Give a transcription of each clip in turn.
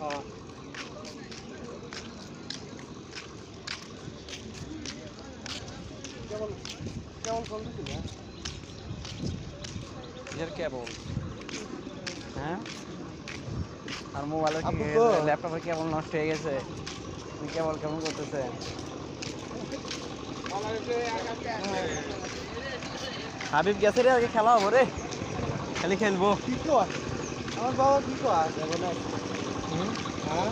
হ্যাঁ কেবল কেবল কল দিছি না এর কেবল হ্যাঁ আর মোবাইলের ল্যাপটপের কেবল নষ্ট হয়ে গেছে কেবল কেমন করতেছে হাবিব গেছে রে আজকে খেলা হবো রে খালি খেলবো কি কর আমার বাবা কি কর যাবো না হ্যাঁ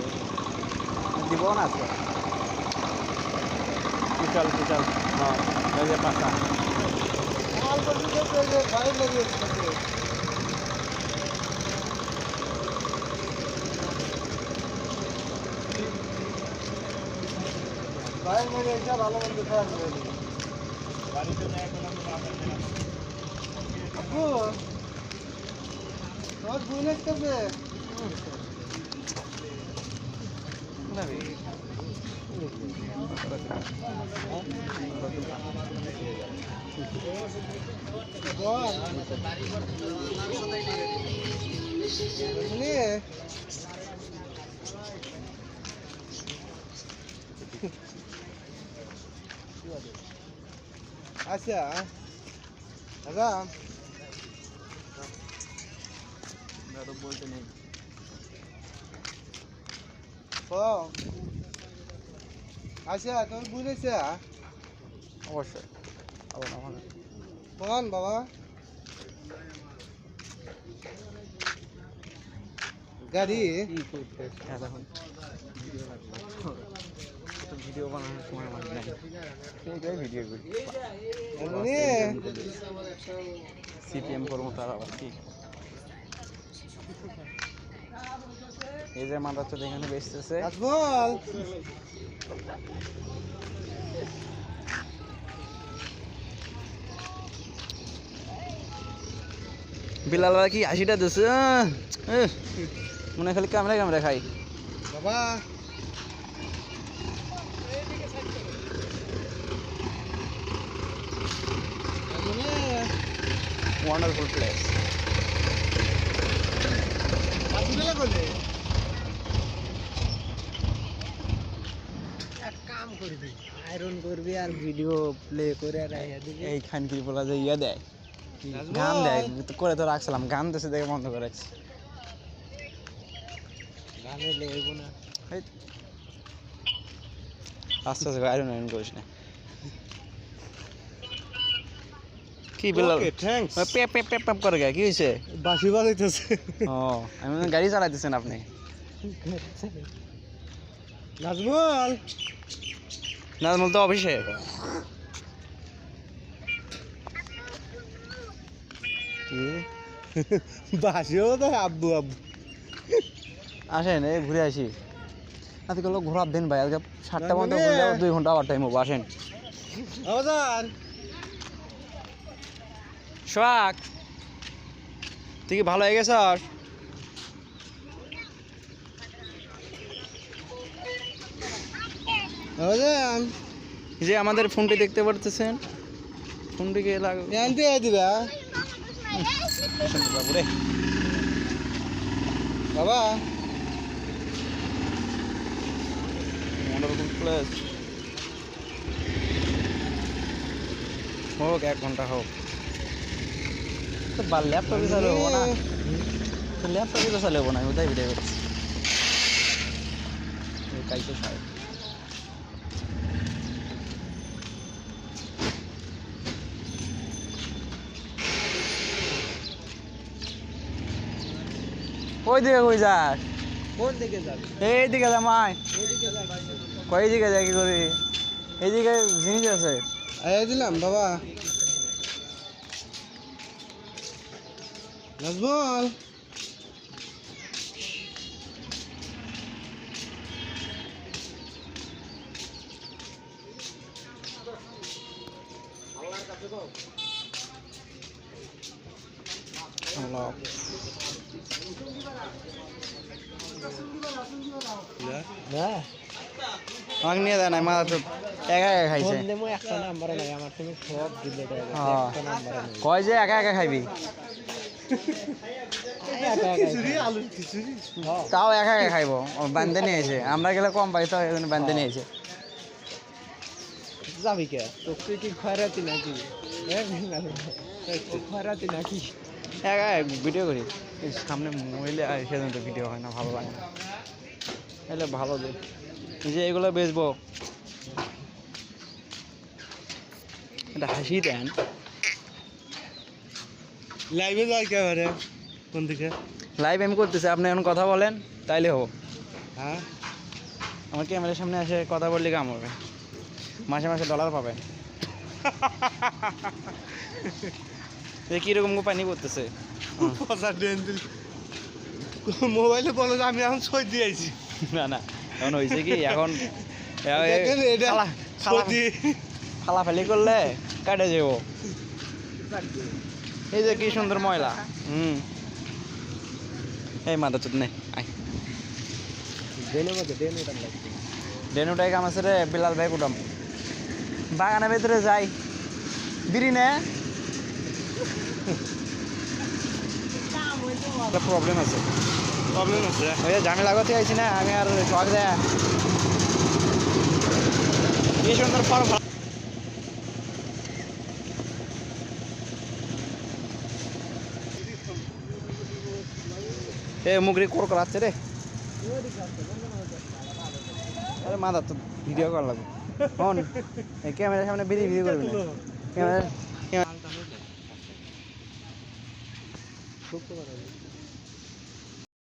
দিব না আজকে কুচাল কুচাল হ্যাঁ এই যে পাতা মাল করতে যে ফাইল লাগিয়েছে ফাইল মানে এটা ভালো মন্দ খারাপ করে বাড়িতে না এখন আমি আপু তোর বুঝলেস কবে আচ্ছা দাদা বলতে নেই ও আচ্ছা তুমি বুঝেছ অবশ্যই বল বাবা গাড়ি ভিডিও বানানোর সময় আমার নাই সেইটাই ভিডিও করি সিপিএম করবো তার আবার কি এই যে মাদার এখানে বেচতেছে বল বিলাল কি হাসিটা দিচ্ছে মনে খালি ক্যামেরা ক্যামেরা খাই বাবা ওয়ান্ডারফুল প্লেস এক কাম করবি আয়রন করবি আর ভিডিও প্লে করে এই খানকির বলা যে ইয়ে দেয় গান দেয় করে তো রাখছিলাম গান দেশে দেখে বন্ধ করেছি গানে লেগো না আস্তে আস্তে আয়রন আয়রন করিস না কি বললাম থ্যাঙ্কস পেপ পেপ পেপ পেপ করে কি হয়েছে বাঁশি বাজাইতেছে ও আমি গাড়ি চালাইতেছেন আপনি নাজমুল নাজমুল তো অফিসে বাঁশিও তো আব্বু আব্বু আসেন এই ঘুরে আসি আজকে হলো ঘোরার দিন ভাই আজকে 7টা পর্যন্ত ঘুরলে 2 ঘন্টা আবার টাইম হবো আসেন আবাজান সোহাগ তুই কি ভালো হয়ে গেছ আবাজান যে আমাদের ফোনটি দেখতে পারতেছেন ফোনটিকে জানতে দিবা বাবা ওয়ান্ডারফুল প্লেস হোক 1 ঘন্টা হোক তো ল্যাপটপে চালু হবো না তো ল্যাপটপে তো চালু হবো না ওটাই ভিডিও করছি কালকে সাহেব ওই দিকে কই যাস কোন দিকে যাবে এইদিকে জামাই এইদিকে যাবে কই দিকে যাই কি করি এইদিকে জিনিস আছে এই দিলাম বাবা নাজমুল আল্লাহ হ্যাঁ আমাকে নিয়ে দেয় না মা তো একা একা খাইছে একটা নাম্বার নাই আমার তুমি সব দিলে কয় যে একা একা খাইবি তাও একা একা খাইবো বান্ধে নিয়েছে আমরা গেলে কম পাই তো এখানে বান্ধে নিয়েছে যাবি কে তোকে কি খয়রাতি নাকি খয়রাতি নাকি একা ভিডিও করি সামনে মহিলা সেদিন তো ভিডিও হয় না ভালো লাগে না এলে ভালো দে যে এগুলো বেচবো এটা হাসি দেন লাইভে যাই ক্যামেরা কোন দিকে লাইভ আমি করতেছি আপনি এখন কথা বলেন তাইলে হবো হ্যাঁ আমার ক্যামেরার সামনে এসে কথা বললে কাম হবে মাসে মাসে ডলার পাবেন কিরকম পানি করতেছে মোবাইলে বলো আমি এখন সই দিয়েছি না না এখন হয়েছে কি এখন ফালাফালি করলে কাটে যাব এই যে কি সুন্দর ময়লা এই মাথা চুত নেই ডেনুটাই কাম আছে রে বিলাল ভাই কুটাম বাগানের ভেতরে যাই বিড়ি নে প্রবলেম আছে ওই যে ঝামেলা করতে আইছি না আমি আর শখ দেয়া কি সুন্দর ফর্ম এ মুগরি কোর করাচ্ছে রে আরে মাথা তো ভিডিও করা লাগবে হন এই ক্যামেরার সামনে ভিডিও করবি না ক্যামেরা